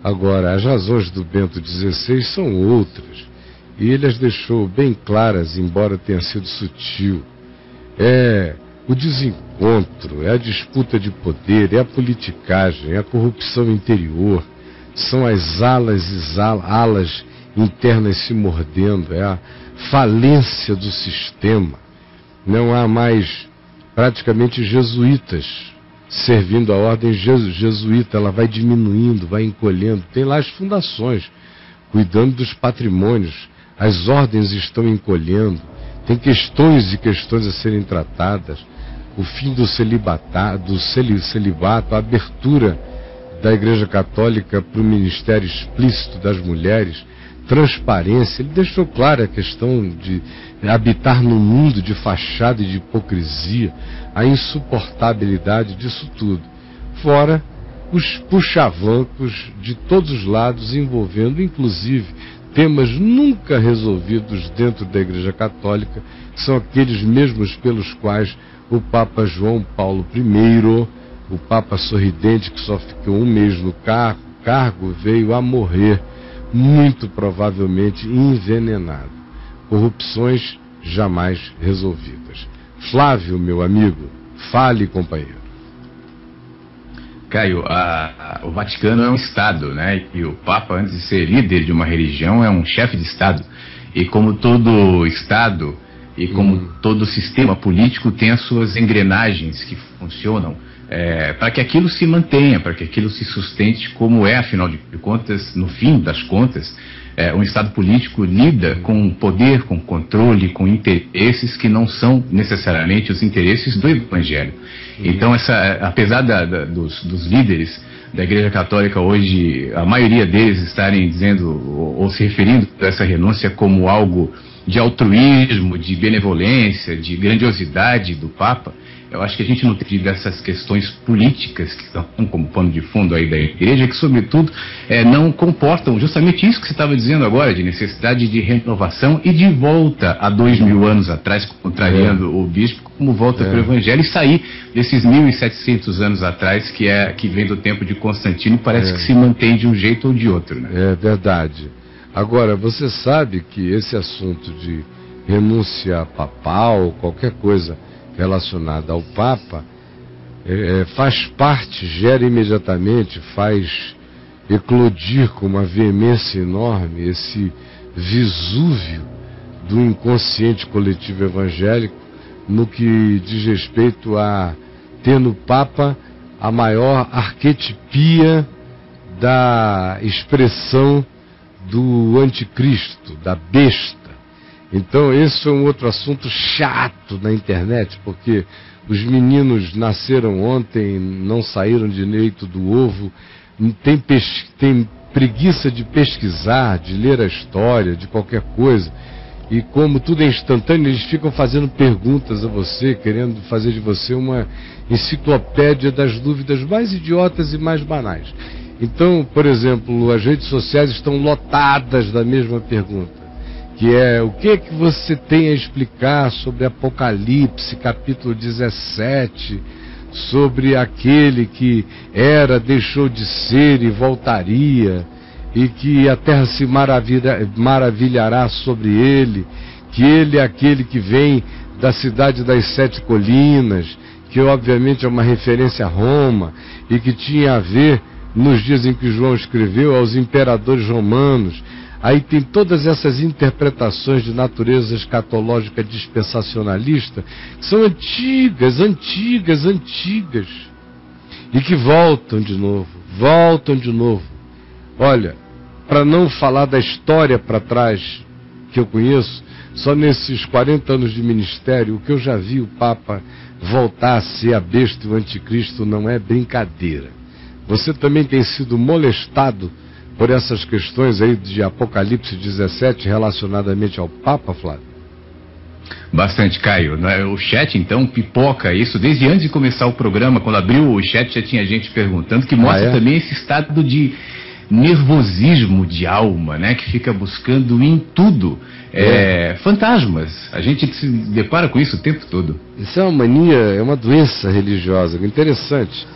Agora, as razões do Bento XVI são outras, e ele as deixou bem claras, embora tenha sido sutil. É o desencontro, é a disputa de poder, é a politicagem, é a corrupção interior, são as alas internas se mordendo, é a falência do sistema. Não há mais praticamente jesuítas servindo a ordem jesuíta, ela vai diminuindo, vai encolhendo. Tem lá as fundações cuidando dos patrimônios, as ordens estão encolhendo, tem questões e questões a serem tratadas, o fim do celibato, a abertura da Igreja Católica para o ministério explícito das mulheres, transparência. Ele deixou clara a questão de habitar num mundo de fachada e de hipocrisia, a insuportabilidade disso tudo, fora os puxavancos de todos os lados, envolvendo inclusive temas nunca resolvidos dentro da Igreja Católica, que são aqueles mesmos pelos quais o Papa João Paulo I, o Papa sorridente que só ficou um mês no cargo, veio a morrer, muito provavelmente envenenado. Corrupções jamais resolvidas. Flávio, meu amigo, fale, companheiro. Caio, o Vaticano é um Estado, né? E o Papa, antes de ser líder de uma religião, é um chefe de Estado. E como todo Estado e como todo sistema político tem as suas engrenagens que funcionam para que aquilo se mantenha, para que aquilo se sustente como é, afinal de contas, no fim das contas, um Estado político lida com poder, com controle, com interesses que não são necessariamente os interesses do Evangelho. Então, apesar dos líderes da Igreja Católica hoje, a maioria deles estarem dizendo ou se referindo a essa renúncia como algo de altruísmo, de benevolência, de grandiosidade do Papa, eu acho que a gente não tem dessas questões políticas que estão como pano de fundo aí da igreja, que sobretudo não comportam justamente isso que você estava dizendo agora, de necessidade de renovação e de volta a 2000 anos atrás, contrariando o bispo, como volta para o Evangelho e sair desses 1700 anos atrás, que vem do tempo de Constantino, parece que se mantém de um jeito ou de outro, né? É verdade. Agora, você sabe que esse assunto de renúncia papal, qualquer coisa relacionada ao Papa, faz parte, gera imediatamente, faz eclodir com uma veemência enorme esse Vesúvio do inconsciente coletivo evangélico no que diz respeito a ter no Papa a maior arquetipia da expressão do anticristo, da besta. Então esse é um outro assunto chato na internet, porque os meninos nasceram ontem, não saíram direito do ovo, tem preguiça de pesquisar, de ler a história, de qualquer coisa, e como tudo é instantâneo, eles ficam fazendo perguntas a você, querendo fazer de você uma enciclopédia das dúvidas mais idiotas e mais banais. Então, por exemplo, as redes sociais estão lotadas da mesma pergunta, que é: o que você tem a explicar sobre Apocalipse, capítulo 17, sobre aquele que era, deixou de ser e voltaria, e que a terra se maravilhará sobre ele, que ele é aquele que vem da cidade das 7 colinas, que obviamente é uma referência a Roma, e que tinha a ver, nos dias em que João escreveu, aos imperadores romanos. Aí tem todas essas interpretações de natureza escatológica dispensacionalista, que são antigas, e que voltam de novo. Olha, para não falar da história para trás que eu conheço, só nesses 40 anos de ministério, o que eu já vi o Papa voltar a ser a besta e o anticristo não é brincadeira. Você também tem sido molestado por essas questões aí de Apocalipse 17 relacionadamente ao Papa, Flávio? Bastante, Caio. O chat, então, pipoca isso. Desde antes de começar o programa, quando abriu o chat, já tinha gente perguntando, que mostra também esse estado de nervosismo de alma, né? Que fica buscando em tudo fantasmas. A gente se depara com isso o tempo todo. Isso é uma mania, é uma doença religiosa, interessante.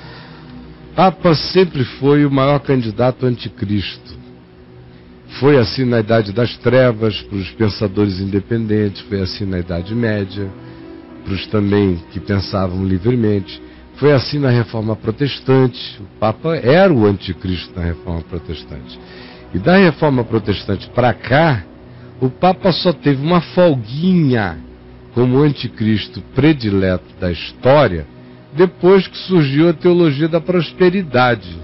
Papa sempre foi o maior candidato anticristo. Foi assim na Idade das Trevas, para os pensadores independentes, foi assim na Idade Média, para os também que pensavam livremente, foi assim na Reforma Protestante. O Papa era o anticristo na Reforma Protestante. E da Reforma Protestante para cá, o Papa só teve uma folguinha como anticristo predileto da história, depois que surgiu a teologia da prosperidade.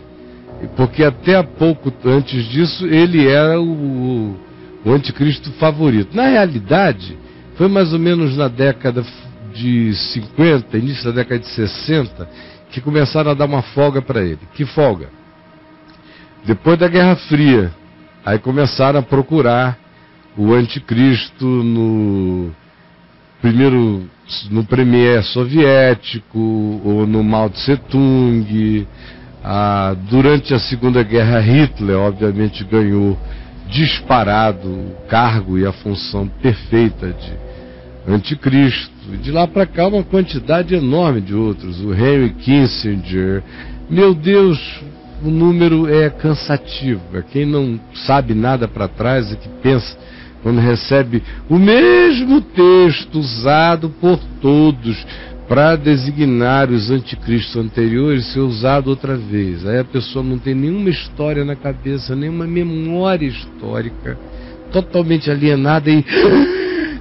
Porque até há pouco antes disso ele era o anticristo favorito. Na realidade, foi mais ou menos na década de 50, início da década de 60, que começaram a dar uma folga para ele. Que folga? Depois da Guerra Fria, aí começaram a procurar o anticristo no premier soviético, ou no Mao Tse Tung. Durante a Segunda Guerra, Hitler, obviamente, ganhou disparado o cargo e a função perfeita de anticristo. E de lá para cá, uma quantidade enorme de outros. O Henry Kissinger. Meu Deus, o número é cansativo. Quem não sabe nada para trás é que pensa, quando recebe o mesmo texto usado por todos para designar os anticristos anteriores, ser usado outra vez. Aí a pessoa não tem nenhuma história na cabeça, nenhuma memória histórica, totalmente alienada e...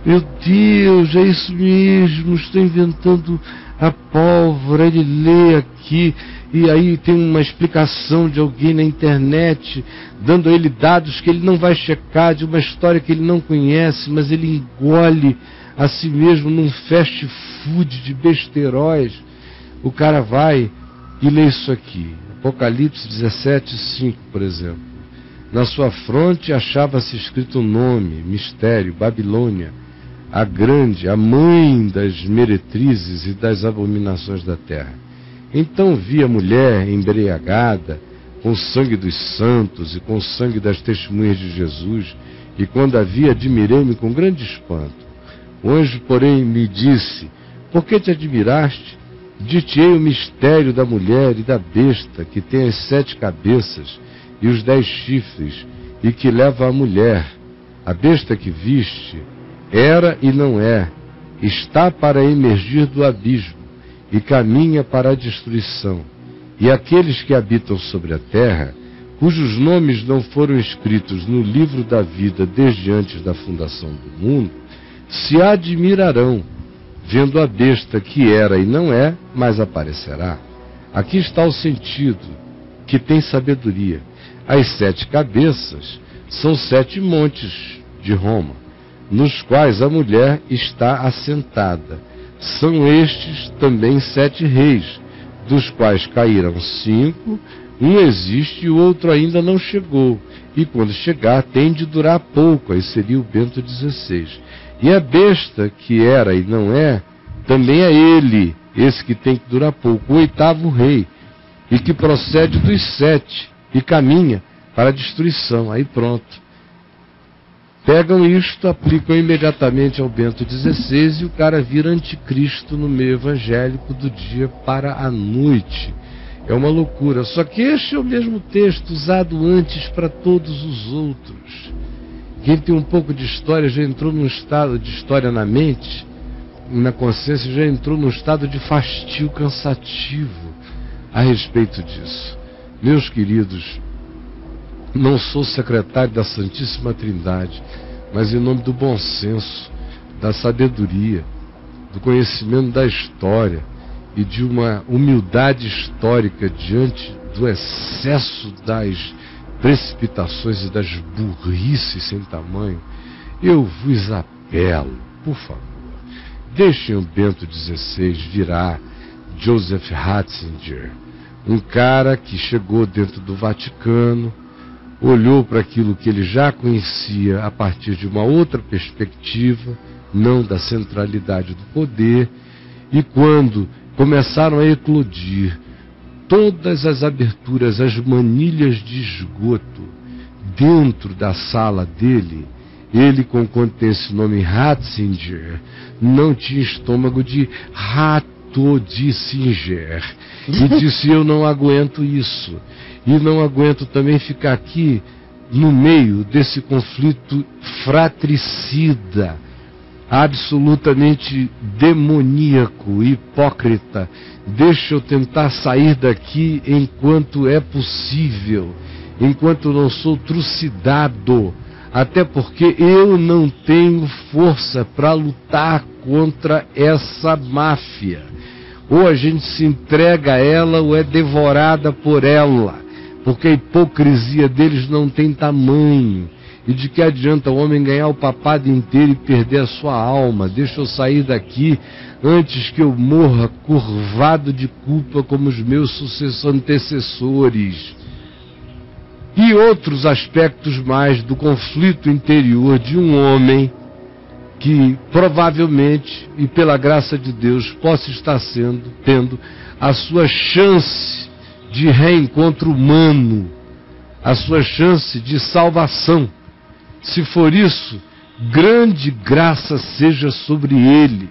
Meu Deus, é isso mesmo, estou inventando a pólvora. Ele lê aqui e aí tem uma explicação de alguém na internet dando a ele dados que ele não vai checar, de uma história que ele não conhece, mas ele engole a si mesmo num fast food de besteiróis. O cara vai e lê isso aqui, Apocalipse 17:5, por exemplo. Na sua fronte achava-se escrito um nome, mistério, Babilônia, a grande, a mãe das meretrizes e das abominações da terra. Então vi a mulher embriagada com o sangue dos santos e com o sangue das testemunhas de Jesus, e quando a vi, admirei-me com grande espanto. O anjo, porém, me disse: por que te admiraste? Dir-te-ei o mistério da mulher e da besta, que tem as 7 cabeças e os 10 chifres, e que leva a mulher. A besta que viste era e não é, está para emergir do abismo, e caminha para a destruição. E aqueles que habitam sobre a terra, cujos nomes não foram escritos no livro da vida desde antes da fundação do mundo, se admirarão, vendo a besta que era e não é, mas aparecerá. Aqui está o sentido, que tem sabedoria. As 7 cabeças são 7 montes de Roma, nos quais a mulher está assentada. São estes também 7 reis, dos quais caíram 5, um existe e o outro ainda não chegou, e quando chegar tem de durar pouco, aí seria o Bento XVI. E a besta, que era e não é, também é ele, esse que tem que durar pouco, o 8º rei, e que procede dos 7, e caminha para a destruição. Aí pronto. Pegam isto, aplicam imediatamente ao Bento XVI e o cara vira anticristo no meio evangélico do dia para a noite. É uma loucura. Só que este é o mesmo texto usado antes para todos os outros. Quem tem um pouco de história já entrou num estado de história na mente, na consciência, já entrou num estado de fastio cansativo a respeito disso. Meus queridos, não sou secretário da Santíssima Trindade, mas em nome do bom senso, da sabedoria, do conhecimento da história e de uma humildade histórica diante do excesso das precipitações e das burrices sem tamanho, eu vos apelo, por favor, deixem o Bento XVI virar Joseph Ratzinger, um cara que chegou dentro do Vaticano, olhou para aquilo que ele já conhecia a partir de uma outra perspectiva, não da centralidade do poder, e quando começaram a eclodir todas as aberturas, as manilhas de esgoto dentro da sala dele, ele, com quanto tem esse nome Ratzinger, não tinha estômago de rato Benedito de Singer e disse: eu não aguento isso, e não aguento também ficar aqui no meio desse conflito fratricida, absolutamente demoníaco, hipócrita. Deixa eu tentar sair daqui enquanto é possível, enquanto não sou trucidado, até porque eu não tenho força para lutar contra essa máfia. Ou a gente se entrega a ela ou é devorada por ela, porque a hipocrisia deles não tem tamanho. E de que adianta o homem ganhar o papado inteiro e perder a sua alma? Deixa eu sair daqui antes que eu morra curvado de culpa como os meus antecessores. E outros aspectos mais do conflito interior de um homem que provavelmente, e pela graça de Deus, possa estar tendo a sua chance de reencontro humano, a sua chance de salvação. Se for isso, grande graça seja sobre ele.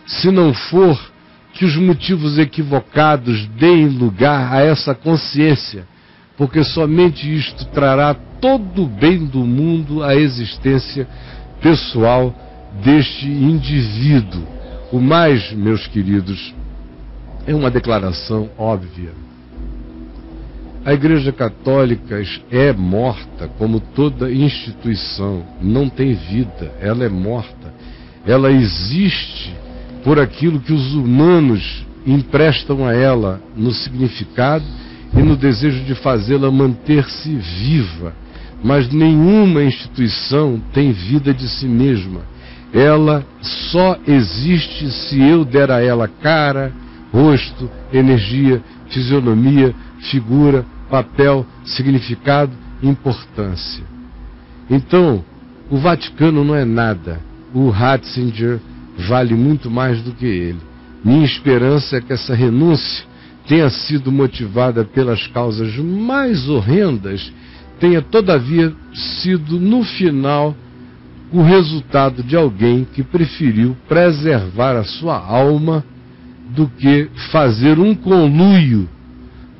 Se não for, que os motivos equivocados deem lugar a essa consciência, porque somente isto trará todo o bem do mundo à existência pessoal deste indivíduo. O mais, meus queridos, é uma declaração óbvia. A Igreja Católica é morta, como toda instituição, não tem vida, ela é morta. Ela existe por aquilo que os humanos emprestam a ela no significado e no desejo de fazê-la manter-se viva. Mas nenhuma instituição tem vida de si mesma. Ela só existe se eu der a ela cara, rosto, energia, fisionomia, figura, papel, significado, importância. Então, o Vaticano não é nada. O Ratzinger vale muito mais do que ele. Minha esperança é que essa renúncia tenha sido motivada pelas causas mais horrendas, tenha todavia sido, no final, o resultado de alguém que preferiu preservar a sua alma do que fazer um conluio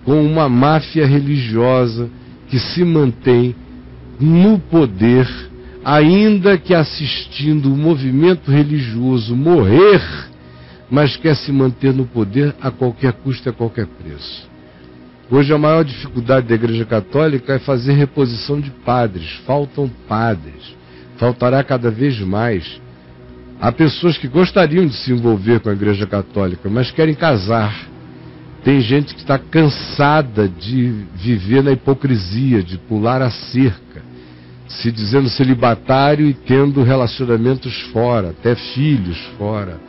com uma máfia religiosa que se mantém no poder, ainda que assistindo o movimento religioso morrer, mas quer se manter no poder a qualquer custo e a qualquer preço. Hoje a maior dificuldade da Igreja Católica é fazer reposição de padres. Faltam padres. Faltará cada vez mais. Há pessoas que gostariam de se envolver com a Igreja Católica, mas querem casar. Tem gente que está cansada de viver na hipocrisia, de pular a cerca, se dizendo celibatário e tendo relacionamentos fora, até filhos fora.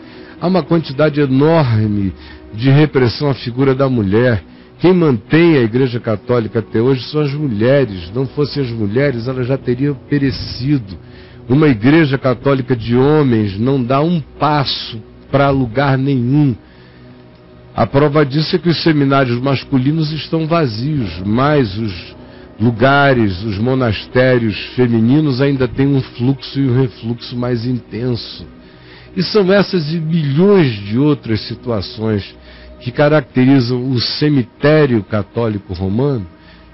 Há uma quantidade enorme de repressão à figura da mulher. Quem mantém a Igreja Católica até hoje são as mulheres. Não fossem as mulheres, elas já teriam perecido. Uma Igreja Católica de homens não dá um passo para lugar nenhum. A prova disso é que os seminários masculinos estão vazios, mas os lugares, os monastérios femininos ainda têm um fluxo e um refluxo mais intenso. E são essas e milhões de outras situações que caracterizam o cemitério católico romano,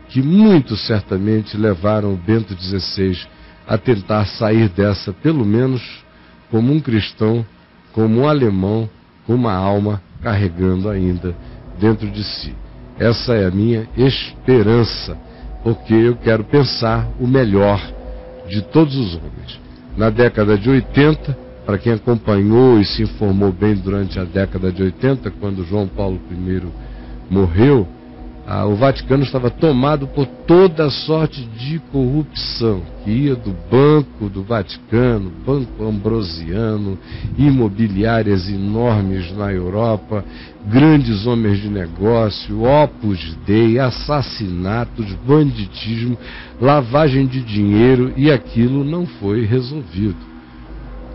que muito certamente levaram o Bento XVI a tentar sair dessa, pelo menos como um cristão, como um alemão, com uma alma carregando ainda dentro de si. Essa é a minha esperança, porque eu quero pensar o melhor de todos os homens. Na década de 80, para quem acompanhou e se informou bem durante a década de 80, quando João Paulo I morreu, o Vaticano estava tomado por toda sorte de corrupção, que ia do Banco do Vaticano, Banco Ambrosiano, imobiliárias enormes na Europa, grandes homens de negócio, Opus Dei, assassinatos, banditismo, lavagem de dinheiro, e aquilo não foi resolvido.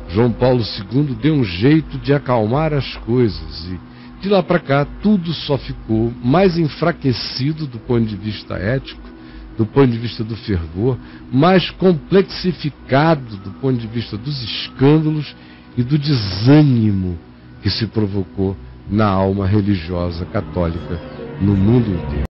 João Paulo II deu um jeito de acalmar as coisas e de lá para cá tudo só ficou mais enfraquecido do ponto de vista ético, do ponto de vista do fervor, mais complexificado do ponto de vista dos escândalos e do desânimo que se provocou na alma religiosa católica no mundo inteiro.